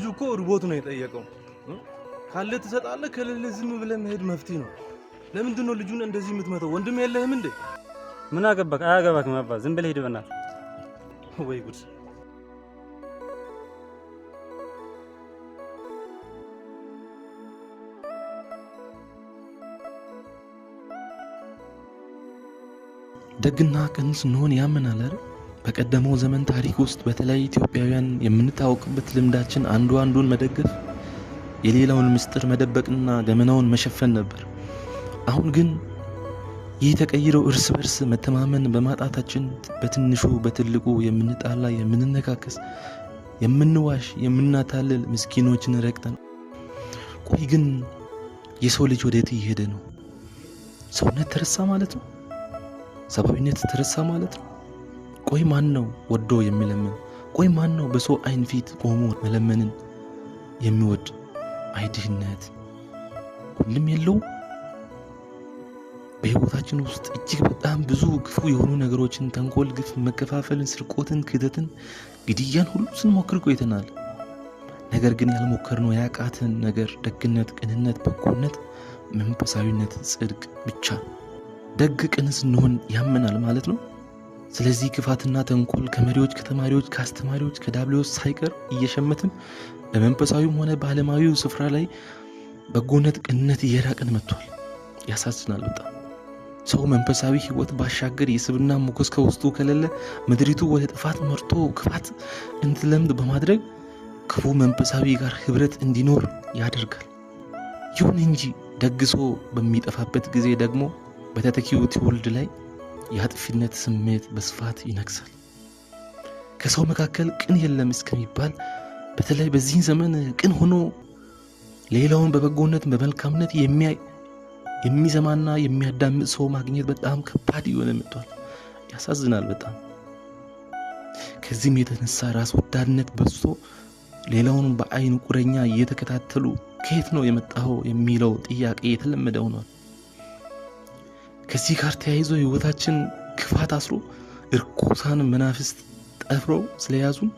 ልጁ እኮ ርቦት ነው የጠየቀው። ካለ ትሰጣለህ፣ ከሌለ ዝም ብለህ መሄድ መፍትሄ ነው። ለምንድን ነው ልጁን እንደዚህ የምትመተው? ወንድም የለህም እንዴ? ምን አገባክ? አያገባክም አባ፣ ዝም ብለህ ሂድ በእናትህ። ወይ ጉድ! ደግና ቅን ስንሆን ያመናል አይደል? በቀደመው ዘመን ታሪክ ውስጥ በተለይ ኢትዮጵያውያን የምንታወቅበት ልምዳችን አንዱ አንዱን መደገፍ፣ የሌላውን ምስጢር መደበቅና ገመናውን መሸፈን ነበር። አሁን ግን ይህ ተቀይረው እርስ በርስ መተማመን በማጣታችን በትንሹ በትልቁ የምንጣላ፣ የምንነካከስ፣ የምንዋሽ፣ የምናታልል ምስኪኖችን ረግጠን። ቆይ ግን የሰው ልጅ ወዴት እየሄደ ነው? ሰውነት ተረሳ ማለት ነው? ሰብአዊነት ተረሳ ማለት ነው? ቆይ ማን ነው ወዶ የሚለምን? ቆይ ማን ነው በሰው አይን ፊት ቆሞ መለመንን የሚወድ? አይድህነት ሁሉም የለው። በህይወታችን ውስጥ እጅግ በጣም ብዙ ክፉ የሆኑ ነገሮችን፣ ተንኮል፣ ግፍ፣ መከፋፈልን፣ ስርቆትን፣ ክህደትን፣ ግድያን ሁሉ ስንሞክር ቆይተናል። ነገር ግን ያልሞከርነው ያቃተን ነገር ደግነት፣ ቅንነት፣ በጎነት፣ መንፈሳዊነት፣ ጽድቅ ብቻ። ደግ ቅን ስንሆን ያመናል ማለት ነው። ስለዚህ ክፋትና ተንኮል ከመሪዎች፣ ከተማሪዎች፣ ከአስተማሪዎች፣ ከዳብሎስ ሳይቀር እየሸመትን በመንፈሳዊም ሆነ በዓለማዊው ስፍራ ላይ በጎነት፣ ቅንነት እየራቀን መጥቷል። ያሳዝናል በጣም። ሰው መንፈሳዊ ህይወት ባሻገር የስብና ሞገስ ከውስጡ ከሌለ ምድሪቱ ወደ ጥፋት መርቶ ክፋት እንድትለምድ በማድረግ ክፉ መንፈሳዊ ጋር ህብረት እንዲኖር ያደርጋል። ይሁን እንጂ ደግሶ በሚጠፋበት ጊዜ ደግሞ በተተኪው ትውልድ ላይ የአጥፊነት ስሜት በስፋት ይነግሳል። ከሰው መካከል ቅን የለም እስከሚባል፣ በተለይ በዚህ ዘመን ቅን ሆኖ ሌላውን በበጎነት በመልካምነት የሚሰማና የሚያዳምጥ ሰው ማግኘት በጣም ከባድ የሆነ መጥቷል። ያሳዝናል በጣም። ከዚህም የተነሳ ራስ ወዳድነት በዝቶ ሌላውን በአይን ቁረኛ እየተከታተሉ ከየት ነው የመጣው የሚለው ጥያቄ የተለመደ ሆኗል። ከዚህ ጋር ተያይዞ ህይወታችን ክፋት አስሮ እርኩሳን መናፍስት ጠፍረው ስለያዙን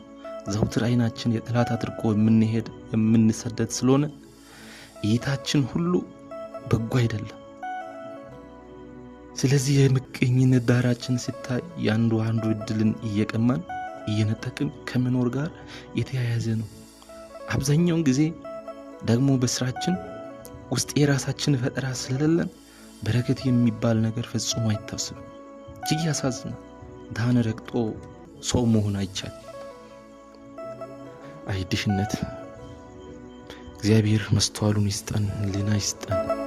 ዘውትር አይናችን የጠላት አድርጎ የምንሄድ የምንሰደድ ስለሆነ እይታችን ሁሉ በጎ አይደለም። ስለዚህ የምቀኝነት ዳራችን ሲታይ የአንዱ እድልን እየቀማን እየነጠቅን ከመኖር ጋር የተያያዘ ነው። አብዛኛውን ጊዜ ደግሞ በስራችን ውስጥ የራሳችን ፈጠራ ስለሌለን በረከት የሚባል ነገር ፈጽሞ አይታሰብም። እጅግ ያሳዝናል። ድሃን ረግጦ ሰው መሆን አይቻልም። አይድሽነት። እግዚአብሔር መስተዋሉን ይስጠን፣ ሊና ይስጠን።